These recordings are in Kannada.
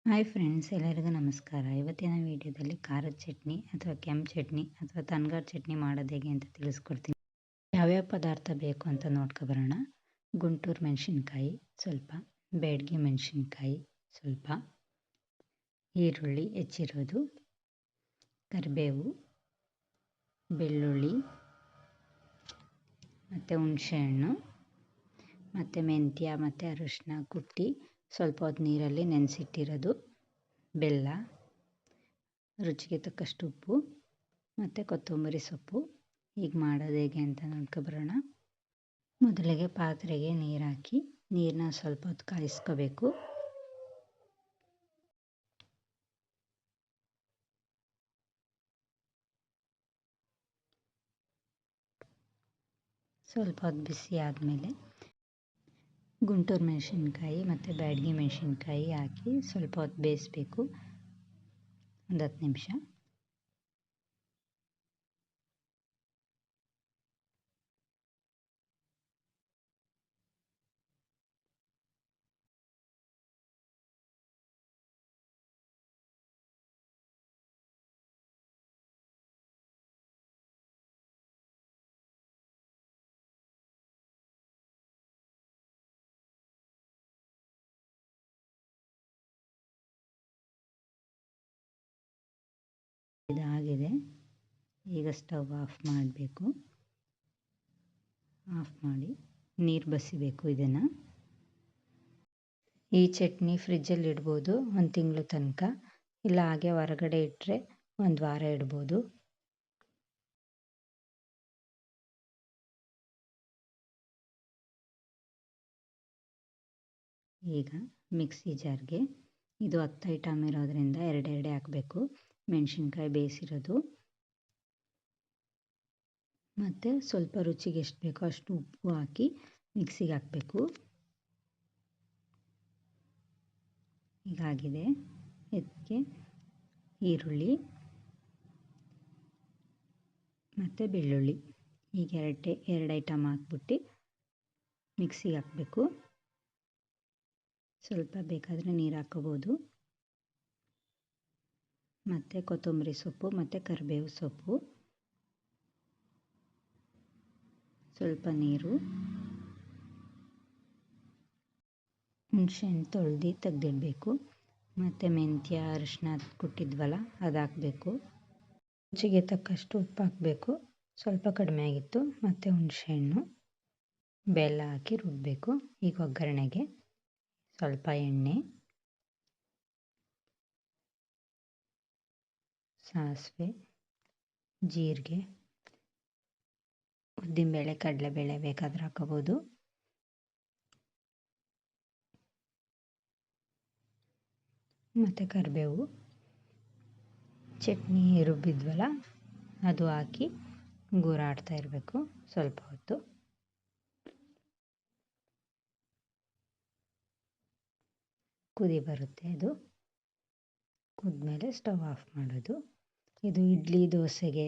ಹಾಯ್ ಫ್ರೆಂಡ್ಸ್, ಎಲ್ಲರಿಗೂ ನಮಸ್ಕಾರ. ಇವತ್ತಿನ ವಿಡಿಯೋದಲ್ಲಿ ಖಾರದ ಚಟ್ನಿ ಅಥವಾ ಕೆಂಪು ಚಟ್ನಿ ಅಥವಾ ತನ್ಗಾರ್ ಚಟ್ನಿ ಮಾಡೋದು ಹೇಗೆ ಅಂತ ತಿಳಿಸ್ಕೊಡ್ತೀನಿ. ಯಾವ್ಯಾವ ಪದಾರ್ಥ ಬೇಕು ಅಂತ ನೋಡ್ಕೊಬರೋಣ. ಗುಂಟೂರು ಮೆಣಸಿನ್ಕಾಯಿ ಸ್ವಲ್ಪ, ಬ್ಯಾಡಗಿ ಮೆಣಸಿನ್ಕಾಯಿ ಸ್ವಲ್ಪ, ಈರುಳ್ಳಿ ಹೆಚ್ಚಿರೋದು, ಕರಿಬೇವು, ಬೆಳ್ಳುಳ್ಳಿ ಮತ್ತು ಹುಣಸೆಹಣ್ಣು ಮತ್ತು ಮೆಂತ್ಯ ಮತ್ತು ಅರಿಶಿನ ಕುಟ್ಟಿ ಸ್ವಲ್ಪ ಹೊತ್ತು ನೀರಲ್ಲಿ ನೆನೆಸಿಟ್ಟಿರೋದು, ಬೆಲ್ಲ, ರುಚಿಗೆ ತಕ್ಕಷ್ಟು ಉಪ್ಪು ಮತ್ತು ಕೊತ್ತಂಬರಿ ಸೊಪ್ಪು. ಈಗ ಮಾಡೋದು ಹೇಗೆ ಅಂತ ನೋಡ್ಕೊಬರೋಣ. ಮೊದಲಿಗೆ ಪಾತ್ರೆಗೆ ನೀರು ಹಾಕಿ ನೀರನ್ನ ಸ್ವಲ್ಪ ಹೊತ್ತು ಕಾಯಿಸ್ಕೋಬೇಕು. ಸ್ವಲ್ಪ ಹೊತ್ತು ಬಿಸಿ ಆದಮೇಲೆ ಗುಂಟೂರು ಮೆಣಸಿನ್ಕಾಯಿ ಮತ್ತು ಬ್ಯಾಡಗಿ ಮೆಣಸಿನ್ಕಾಯಿ ಹಾಕಿ ಸ್ವಲ್ಪ ಹೊತ್ತು ಬೇಯಿಸ್ಬೇಕು, ಒಂದು 10 ನಿಮಿಷ. ಇದಾಗಿದೆ. ಈಗ ಸ್ಟವ್ ಆಫ್ ಮಾಡಬೇಕು. ಆಫ್ ಮಾಡಿ ನೀರು ಬಸಿಬೇಕು. ಇದನ್ನು ಈ ಚಟ್ನಿ ಫ್ರಿಜ್ಜಲ್ಲಿ ಇಡ್ಬೋದು 1 ತಿಂಗಳು ತನಕ, ಇಲ್ಲ ಹಾಗೆ ಹೊರಗಡೆ ಇಟ್ಟರೆ 1 ವಾರ ಇಡ್ಬೋದು. ಈಗ ಮಿಕ್ಸಿ ಜಾರ್ಗೆ ಇದು 10 ಐಟಮ್ ಇರೋದ್ರಿಂದ 2 ಹಾಕಬೇಕು. ಮೆಣಸಿನ್ಕಾಯಿ ಬೇಯಿಸಿರೋದು ಮತ್ತು ಸ್ವಲ್ಪ ರುಚಿಗೆ ಎಷ್ಟು ಬೇಕೋ ಅಷ್ಟು ಉಪ್ಪು ಹಾಕಿ ಮಿಕ್ಸಿಗೆ ಹಾಕಬೇಕು. ಹೀಗಾಗಿದೆ. ಇದಕ್ಕೆ ಈರುಳ್ಳಿ ಮತ್ತು ಬೆಳ್ಳುಳ್ಳಿ ಈಗ 2 ಐಟಮ್ ಹಾಕ್ಬಿಟ್ಟು ಮಿಕ್ಸಿಗೆ ಹಾಕಬೇಕು. ಸ್ವಲ್ಪ ಬೇಕಾದರೆ ನೀರು ಹಾಕೋಬೋದು. ಮತ್ತು ಕೊತ್ತಂಬರಿ ಸೊಪ್ಪು ಮತ್ತು ಕರಿಬೇವು ಸೊಪ್ಪು, ಸ್ವಲ್ಪ ನೀರು, ಹುಣಸೆಹಣ್ಣು ತೊಳೆದು ತೆಗೆದಿಡಬೇಕು, ಮತ್ತು ಮೆಂತ್ಯ ಅರಿಶಿನ ಕುಟ್ಟಿದ್ವಲ್ಲ ಅದು ಹಾಕಬೇಕು. ರುಚಿಗೆ ತಕ್ಕಷ್ಟು ಉಪ್ಪು ಹಾಕಬೇಕು, ಸ್ವಲ್ಪ ಕಡಿಮೆ ಆಗಿತ್ತು. ಮತ್ತು ಹುಣಸೆಹಣ್ಣು, ಬೆಲ್ಲ ಹಾಕಿ ರುಬ್ಬಬೇಕು. ಈಗ ಒಗ್ಗರಣೆಗೆ ಸ್ವಲ್ಪ ಎಣ್ಣೆ, ಸಾಸಿವೆ, ಜೀರಿಗೆ, ಉದ್ದಿನಬೇಳೆ, ಕಡಲೆಬೇಳೆ ಬೇಕಾದ್ರೆ ಹಾಕೋಬೋದು, ಮತ್ತು ಕರಿಬೇವು, ಚಟ್ನಿ ರುಬ್ಬಿದ್ವಲ್ಲ ಅದು ಹಾಕಿ ಗೂರಾಡ್ತಾ ಇರಬೇಕು ಸ್ವಲ್ಪ ಹೊತ್ತು. ಕುದಿ ಬರುತ್ತೆ. ಅದು ಕುದ್ಮೇಲೆ ಸ್ಟವ್ ಆಫ್ ಮಾಡೋದು. ಇದು ಇಡ್ಲಿ, ದೋಸೆಗೆ,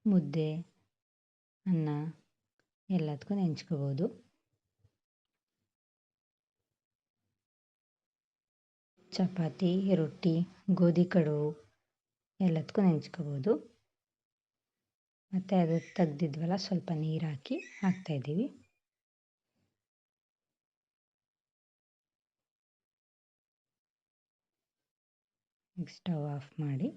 ಮುದ್ದೆ, ಅನ್ನ ಎಲ್ಲದಕ್ಕೂ ನೆಂಚ್ಕೋಬೋದು. ಚಪಾತಿ, ರೊಟ್ಟಿ, ಗೋಧಿ ಕಡುಬು ಎಲ್ಲದಕ್ಕೂ ನೆಂಚ್ಕೋಬೋದು. ಮತ್ತು ಅದು ತೆಗ್ದಿದ್ವಲ್ಲ ಸ್ವಲ್ಪ ನೀರು ಹಾಕಿ ಹಾಕ್ತಾಯಿದ್ದೀವಿ. ಈಗ ಸ್ಟವ್ ಆಫ್ ಮಾಡಿ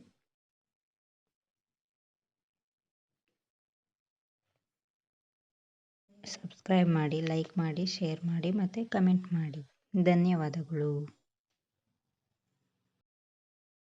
ಸಬ್ಸ್ಕ್ರೈಬ್ ಮಾಡಿ, ಲೈಕ್ ಮಾಡಿ, ಶೇರ್ ಮಾಡಿ ಮತ್ತು ಕಮೆಂಟ್ ಮಾಡಿ. ಧನ್ಯವಾದಗಳು.